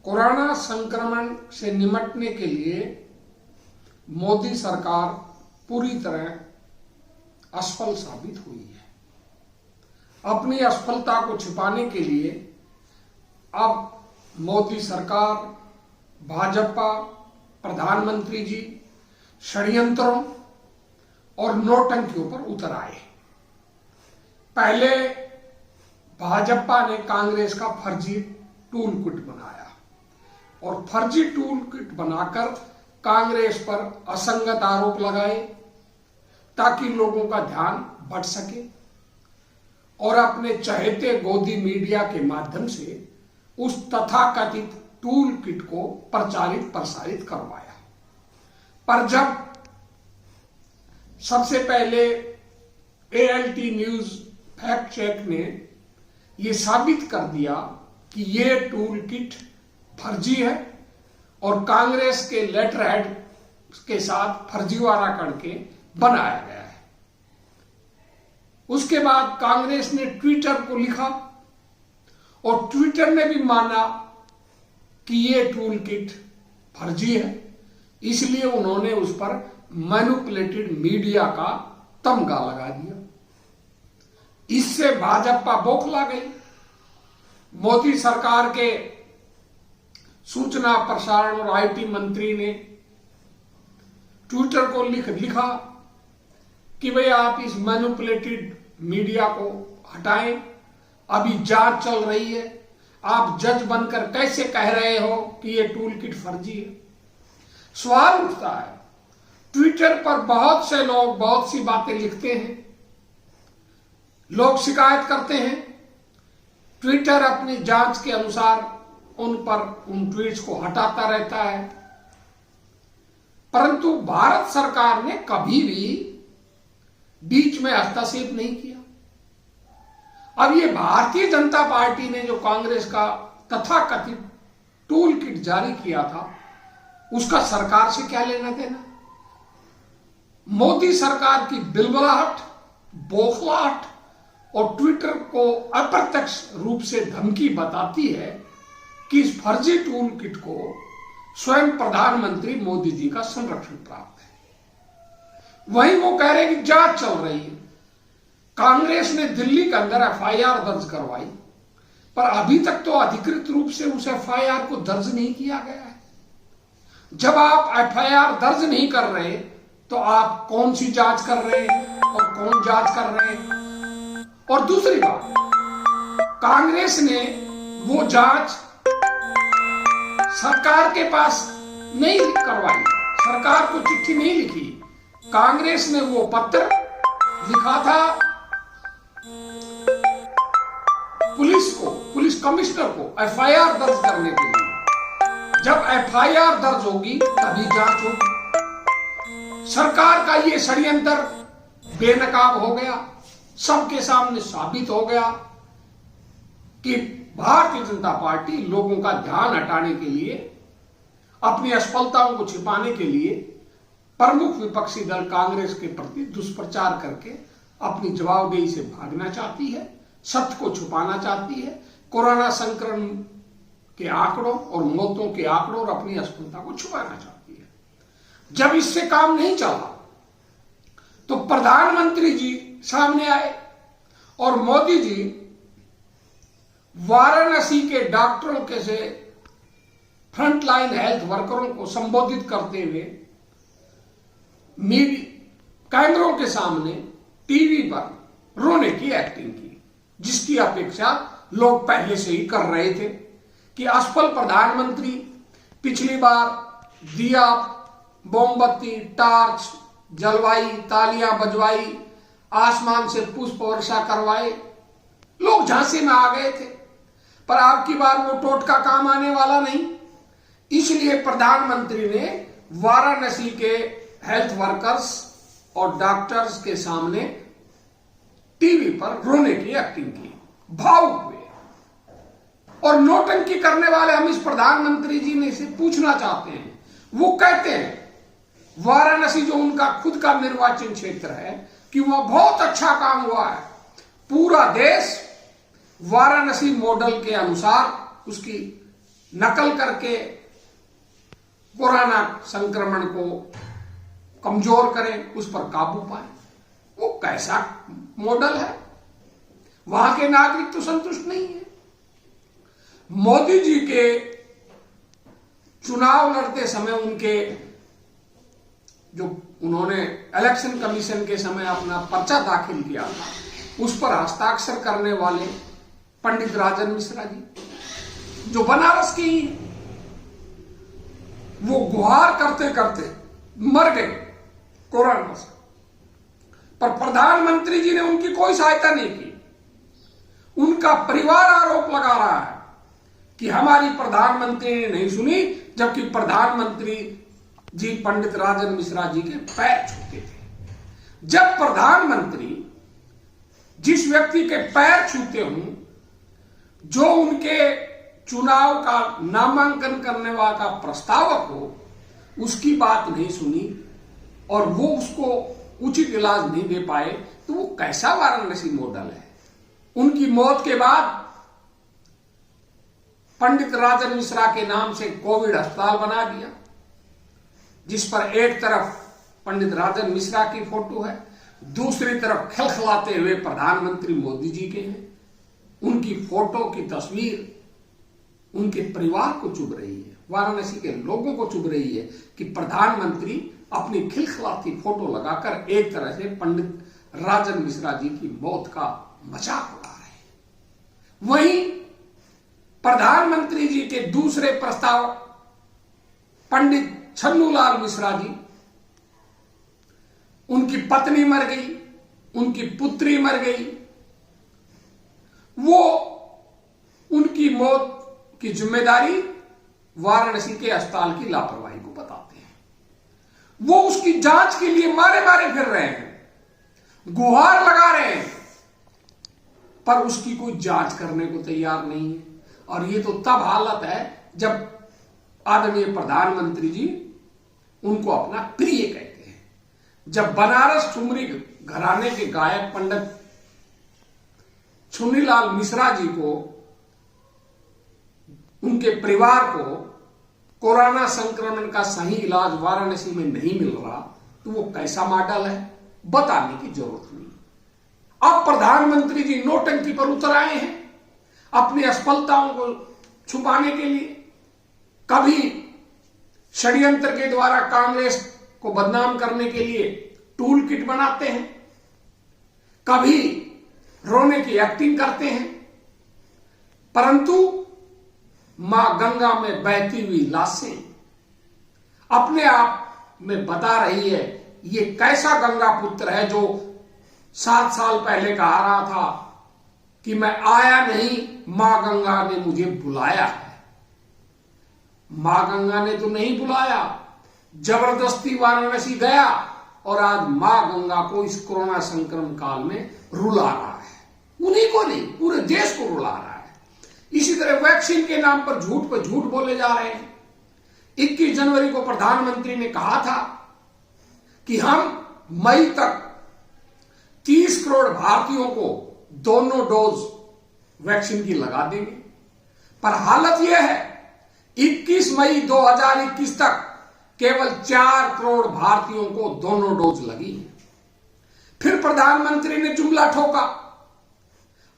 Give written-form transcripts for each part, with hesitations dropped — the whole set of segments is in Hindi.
कोरोना संक्रमण से निपटने के लिए मोदी सरकार पूरी तरह असफल साबित हुई है। अपनी असफलता को छिपाने के लिए अब मोदी सरकार, भाजपा, प्रधानमंत्री जी षड्यंत्रों और नौटंकियों पर उतर आए। पहले भाजपा ने कांग्रेस का फर्जी टूल किट बनाया और फर्जी टूल किट बनाकर कांग्रेस पर असंगत आरोप लगाए ताकि लोगों का ध्यान भट सके और अपने चहेते गोदी मीडिया के माध्यम से उस तथाकथित टूल किट को प्रचारित प्रसारित करवाया। पर जब सबसे पहले ALT न्यूज फैक्ट चेक ने यह साबित कर दिया कि यह टूल किट फर्जी है और कांग्रेस के लेटर हेड के साथ फर्जीवाड़ा करके बनाया गया है, उसके बाद कांग्रेस ने ट्विटर को लिखा और ट्विटर ने भी माना कि यह टूल किट फर्जी है, इसलिए उन्होंने उस पर मैनिपुलेटेड मीडिया का तमगा लगा दिया। इससे भाजपा बौखला गई। मोदी सरकार के सूचना प्रसारण और IT मंत्री ने ट्विटर को लिखा कि भाई आप इस मैनिपुलेटेड मीडिया को हटाएं, अभी जांच चल रही है, आप जज बनकर कैसे कह रहे हो कि यह टूल किट फर्जी है। सवाल उठता है, ट्विटर पर बहुत से लोग बहुत सी बातें लिखते हैं, लोग शिकायत करते हैं, ट्विटर अपनी जांच के अनुसार उन ट्वीट्स को हटाता रहता है, परंतु भारत सरकार ने कभी भी बीच में हस्तक्षेप नहीं किया। अब ये भारतीय जनता पार्टी ने जो कांग्रेस का तथाकथित टूल किट जारी किया था, उसका सरकार से क्या लेना देना। मोदी सरकार की बिलबलाहट, बौखलाहट और ट्विटर को अप्रत्यक्ष रूप से धमकी बताती है कि इस फर्जी टूल किट को स्वयं प्रधानमंत्री मोदी जी का संरक्षण प्राप्त है। वहीं वो कह रहे हैं कि जांच चल रही है। कांग्रेस ने दिल्ली के अंदर FIR दर्ज करवाई, पर अभी तक तो अधिकृत रूप से उस FIR को दर्ज नहीं किया गया है। जब आप FIR दर्ज नहीं कर रहे तो आप कौन सी जांच कर रहे हैं और कौन जांच कर रहे हैं। और दूसरी बात, कांग्रेस ने वो जांच सरकार के पास नहीं करवाई, सरकार को चिट्ठी नहीं लिखी। कांग्रेस ने वो पत्र लिखा था पुलिस कमिश्नर को FIR दर्ज करने के लिए। जब FIR दर्ज होगी तभी जांच होगी। सरकार का ये षड्यंत्र बेनकाब हो गया, सबके सामने साबित हो गया कि भारतीय जनता पार्टी लोगों का ध्यान हटाने के लिए, अपनी असफलताओं को छिपाने के लिए प्रमुख विपक्षी दल कांग्रेस के प्रति दुष्प्रचार करके अपनी जवाबदेही से भागना चाहती है, सत्य को छुपाना चाहती है, कोरोना संक्रमण के आंकड़ों और मौतों के आंकड़ों और अपनी असफलता को छुपाना चाहती है। जब इससे काम नहीं चला तो प्रधानमंत्री जी सामने आए और मोदी जी वाराणसी के डॉक्टरों के से फ्रंटलाइन हेल्थ वर्करों को संबोधित करते हुए कैमरों के सामने टीवी पर रोने की एक्टिंग की, जिसकी अपेक्षा लोग पहले से ही कर रहे थे कि असफल प्रधानमंत्री पिछली बार दिया, मोमबत्ती, टार्च जलवाई, तालियां बजवाई, आसमान से पुष्प वर्षा करवाए, लोग झांसे में आ गए थे। पर आपकी बार वो टोटका काम आने वाला नहीं, इसलिए प्रधानमंत्री ने वाराणसी के हेल्थ वर्कर्स और डॉक्टर्स के सामने टीवी पर रोने की एक्टिंग की, भावुक हुए। और नौटंकी करने वाले हम इस प्रधानमंत्री जी ने से पूछना चाहते हैं। वो कहते हैं वाराणसी जो उनका खुद का निर्वाचन क्षेत्र है कि वह बहुत अच्छा काम हुआ है, पूरा देश वाराणसी मॉडल के अनुसार उसकी नकल करके कोरोना संक्रमण को कमजोर करें, उस पर काबू पाए। वो कैसा मॉडल है? वहां के नागरिक तो संतुष्ट नहीं है। मोदी जी के चुनाव लड़ते समय उनके जो उन्होंने इलेक्शन कमीशन के समय अपना पर्चा दाखिल किया था, उस पर हस्ताक्षर करने वाले पंडित राजन मिश्रा जी जो बनारस की ही, वो गुहार करते करते मर गए कोरोना से, पर प्रधानमंत्री जी ने उनकी कोई सहायता नहीं की। उनका परिवार आरोप लगा रहा है कि हमारी प्रधानमंत्री ने नहीं सुनी, जबकि प्रधानमंत्री जी पंडित राजन मिश्रा जी के पैर छूते थे। जब प्रधानमंत्री जिस व्यक्ति के पैर छूते हों, जो उनके चुनाव का नामांकन करने वाला का प्रस्तावक हो, उसकी बात नहीं सुनी और वो उसको उचित इलाज नहीं दे पाए, तो वो कैसा वाराणसी मॉडल है? उनकी मौत के बाद पंडित राजन मिश्रा के नाम से कोविड अस्पताल बना दिया, जिस पर एक तरफ पंडित राजन मिश्रा की फोटो है, दूसरी तरफ खिलखिलाते हुए प्रधानमंत्री मोदी जी के हैं। उनकी फोटो की तस्वीर उनके परिवार को चुभ रही है, वाराणसी के लोगों को चुभ रही है कि प्रधानमंत्री अपनी खिलखिलाती फोटो लगाकर एक तरह से पंडित राजन मिश्रा जी की मौत का मजाक उड़ा रहे हैं। वहीं प्रधानमंत्री जी के दूसरे प्रस्ताव पंडित छन्नूलाल मिश्रा जी, उनकी पत्नी मर गई, उनकी पुत्री मर गई, वो उनकी मौत की जिम्मेदारी वाराणसी के अस्पताल की लापरवाही को बताते हैं। वो उसकी जांच के लिए मारे मारे फिर रहे हैं, गुहार लगा रहे हैं, पर उसकी कोई जांच करने को तैयार नहीं है। और ये तो तब हालत है जब आदरणीय प्रधानमंत्री जी उनको अपना प्रिय कहते हैं। जब बनारस ठुमरी घराने के गायक पंडित छन्नूलाल मिश्रा जी को, उनके परिवार को कोरोना संक्रमण का सही इलाज वाराणसी में नहीं मिल रहा, तो वो कैसा मॉडल है बताने की जरूरत नहीं। अब प्रधानमंत्री जी नौटंकी पर उतर आए हैं अपनी असफलताओं को छुपाने के लिए। कभी षड्यंत्र के द्वारा कांग्रेस को बदनाम करने के लिए टूल किट बनाते हैं, कभी रोने की एक्टिंग करते हैं, परंतु मां गंगा में बहती हुई लाशें अपने आप में बता रही है ये कैसा गंगा पुत्र है जो 7 साल पहले कहा रहा था कि मैं आया नहीं, मां गंगा ने मुझे बुलाया है। मां गंगा ने तो नहीं बुलाया, जबरदस्ती वाराणसी गया और आज मां गंगा को इस कोरोना संक्रमण काल में रुला रहा है। उन्हीं को नहीं, पूरे देश को रुला रहा है। इसी तरह वैक्सीन के नाम पर झूठ बोले जा रहे हैं। 21 जनवरी को प्रधानमंत्री ने कहा था कि हम मई तक 30 करोड़ भारतीयों को दोनों डोज वैक्सीन की लगा देंगे, पर हालत यह है 21 मई 2021 तक केवल 4 करोड़ भारतीयों को दोनों डोज लगी है। फिर प्रधानमंत्री ने जुमला ठोका,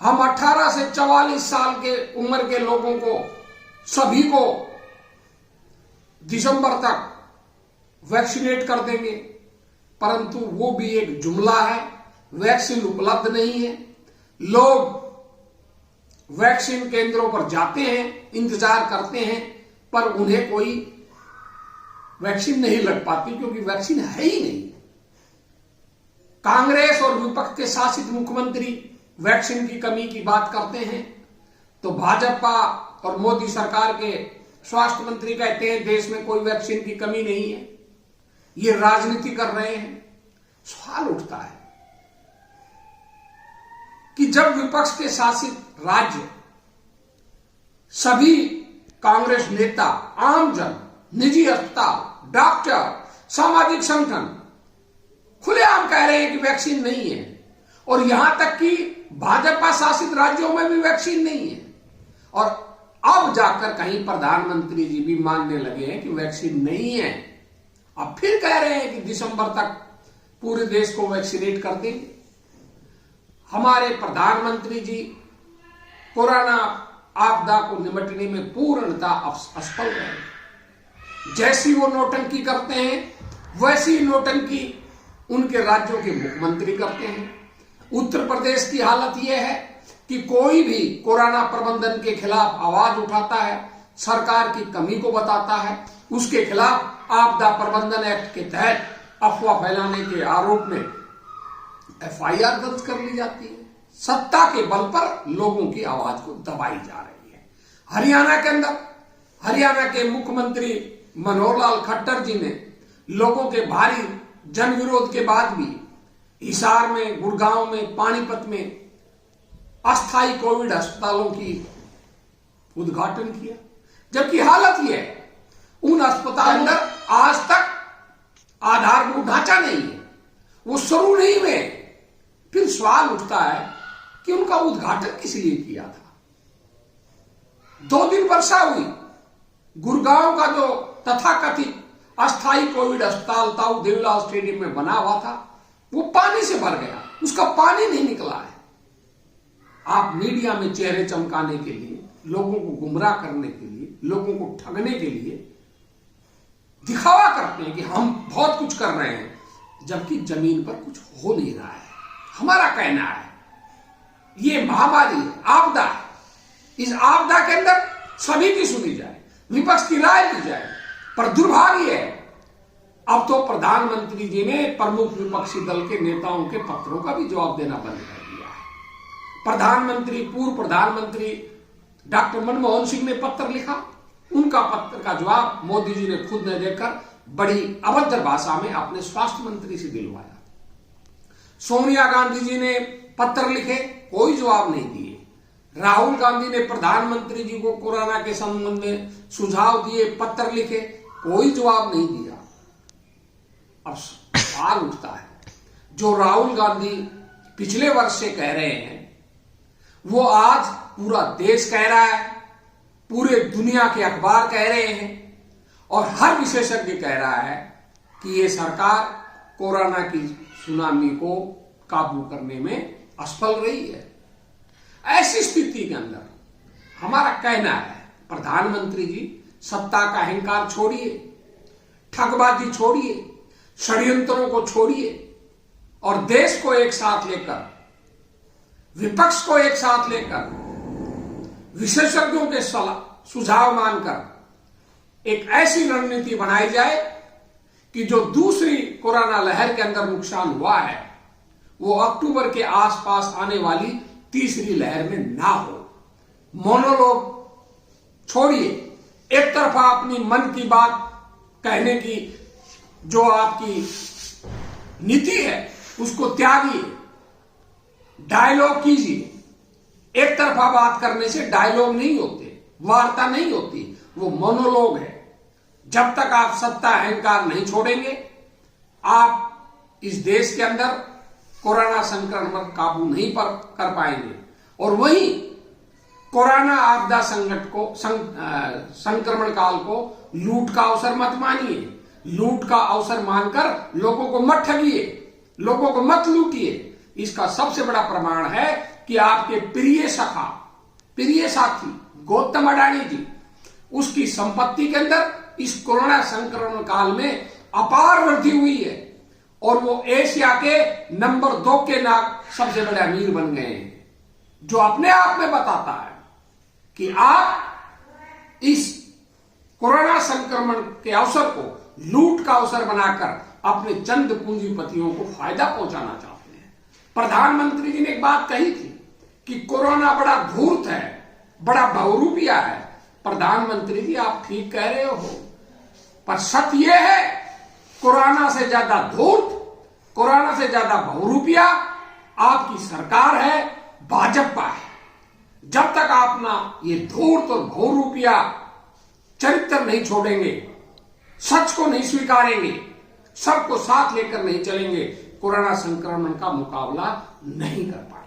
हम 18 से 44 साल के उम्र के लोगों को सभी को दिसंबर तक वैक्सीनेट कर देंगे, परंतु वो भी एक जुमला है। वैक्सीन उपलब्ध नहीं है। लोग वैक्सीन केंद्रों पर जाते हैं, इंतजार करते हैं, पर उन्हें कोई वैक्सीन नहीं लग पाती क्योंकि वैक्सीन है ही नहीं। कांग्रेस और विपक्ष के शासित मुख्यमंत्री वैक्सीन की कमी की बात करते हैं तो भाजपा और मोदी सरकार के स्वास्थ्य मंत्री कहते हैं देश में कोई वैक्सीन की कमी नहीं है। ये राजनीति कर रहे हैं। सवाल उठता है कि जब विपक्ष के शासित राज्य सभी कांग्रेस नेता, आमजन, निजी अस्पताल, डॉक्टर, सामाजिक संगठन खुलेआम कह रहे हैं कि वैक्सीन नहीं है, और यहां तक कि भाजपा शासित राज्यों में भी वैक्सीन नहीं है, और अब जाकर कहीं प्रधानमंत्री जी भी मानने लगे हैं कि वैक्सीन नहीं है। अब फिर कह रहे हैं कि दिसंबर तक पूरे देश को वैक्सीनेट कर देंगे। हमारे प्रधानमंत्री जी कोरोना आपदा को निपटने में पूर्णतः असफल रहे। जैसी वो नौटंकी करते हैं वैसी नौटंकी उनके राज्यों के मुख्यमंत्री करते हैं। उत्तर प्रदेश की हालत यह है कि कोई भी कोरोना प्रबंधन के खिलाफ आवाज उठाता है, सरकार की कमी को बताता है, उसके खिलाफ आपदा प्रबंधन एक्ट के तहत अफवाह फैलाने के आरोप में एफआईआर दर्ज कर ली जाती है। सत्ता के बल पर लोगों की आवाज को दबाई जा रही है। हरियाणा के अंदर हरियाणा के मुख्यमंत्री मनोहर लाल खट्टर जी ने लोगों के भारी जन विरोध के बाद भी हिसार में, गुड़गांव में, पानीपत में अस्थायी कोविड अस्पतालों की उद्घाटन किया। जबकि हालत यह है उन अस्पतालों के अंदर आज तक आधारभूत ढांचा नहीं है, वो शुरू नहीं हुए। फिर सवाल उठता है कि उनका उद्घाटन किस लिए किया था। 2 दिन वर्षा हुई, गुड़गांव का जो तथाकथित अस्थायी कोविड अस्पताल ताऊ देवीलाल स्टेडियम में बना हुआ था वो पानी से भर गया, उसका पानी नहीं निकला है। आप मीडिया में चेहरे चमकाने के लिए, लोगों को गुमराह करने के लिए, लोगों को ठगने के लिए दिखावा करते हैं कि हम बहुत कुछ कर रहे हैं, जबकि जमीन पर कुछ हो नहीं रहा है। हमारा कहना है ये महामारी है, आपदा है। इस आपदा के अंदर सभी की सुनी जाए, विपक्ष की राय ली जाए, पर दुर्भाग्य है अब तो प्रधानमंत्री जी ने प्रमुख विपक्षी दल के नेताओं के पत्रों का भी जवाब देना बंद कर दिया है। पूर्व प्रधानमंत्री डॉक्टर मनमोहन सिंह ने पत्र लिखा, उनका पत्र का जवाब मोदी जी ने खुद ने देकर बड़ी अभद्र भाषा में अपने स्वास्थ्य मंत्री से दिलवाया। सोनिया गांधी जी ने पत्र लिखे, कोई जवाब नहीं दिए। राहुल गांधी ने प्रधानमंत्री जी को कोरोना के संबंध में सुझाव दिए, पत्र लिखे, कोई जवाब नहीं दिया। अब सवाल उठता है, जो राहुल गांधी पिछले वर्ष से कह रहे हैं वो आज पूरा देश कह रहा है, पूरे दुनिया के अखबार कह रहे हैं और हर विशेषज्ञ कह रहा है कि ये सरकार कोरोना की सुनामी को काबू करने में असफल रही है। ऐसी स्थिति के अंदर हमारा कहना है प्रधानमंत्री जी सत्ता का अहंकार छोड़िए, ठगबाजी छोड़िए, षड्यंत्रों को छोड़िए और देश को एक साथ लेकर, विपक्ष को एक साथ लेकर, विशेषज्ञों के सुझाव मानकर एक ऐसी रणनीति बनाई जाए कि जो दूसरी कोरोना लहर के अंदर नुकसान हुआ है वो अक्टूबर के आसपास आने वाली तीसरी लहर में ना हो। मोनोलॉग छोड़िए, एक तरफा अपनी मन की बात कहने की जो आपकी नीति है उसको त्यागिए, डायलॉग कीजिए। एक तरफा बात करने से डायलॉग नहीं होते, वार्ता नहीं होती, वो मोनोलॉग है। जब तक आप सत्ता अहंकार नहीं छोड़ेंगे आप इस देश के अंदर कोरोना संक्रमण पर काबू नहीं कर पाएंगे। और वहीं कोरोना आपदा संक्रमण काल को लूट का अवसर मत मानिए, लूट का अवसर मानकर लोगों को मत ठगिए, लोगों को मत लूटिए। इसका सबसे बड़ा प्रमाण है कि आपके प्रिय सखा, प्रिय साथी गौतम अडानी जी, उसकी संपत्ति के अंदर इस कोरोना संक्रमण काल में अपार वृद्धि हुई है और वो एशिया के नंबर 2 के सबसे बड़े अमीर बन गए हैं, जो अपने आप में बताता है कि आप इस कोरोना संक्रमण के अवसर को लूट का अवसर बनाकर अपने चंद पूंजीपतियों को फायदा पहुंचाना चाहते हैं। प्रधानमंत्री जी ने एक बात कही थी कि कोरोना बड़ा धूर्त है, बड़ा बहुरूपिया है। प्रधानमंत्री जी आप ठीक कह रहे हो, पर सत्य यह है कोरोना से ज्यादा धूर्त, कोरोना से ज्यादा बहुरूपिया आपकी सरकार है, भाजपा है। जब तक आप ना ये धूर्त और बहुरूपिया चरित्र नहीं छोड़ेंगे, सच को नहीं स्वीकारेंगे, सबको साथ लेकर नहीं चलेंगे, कोरोना संक्रमण का मुकाबला नहीं कर पाएंगे।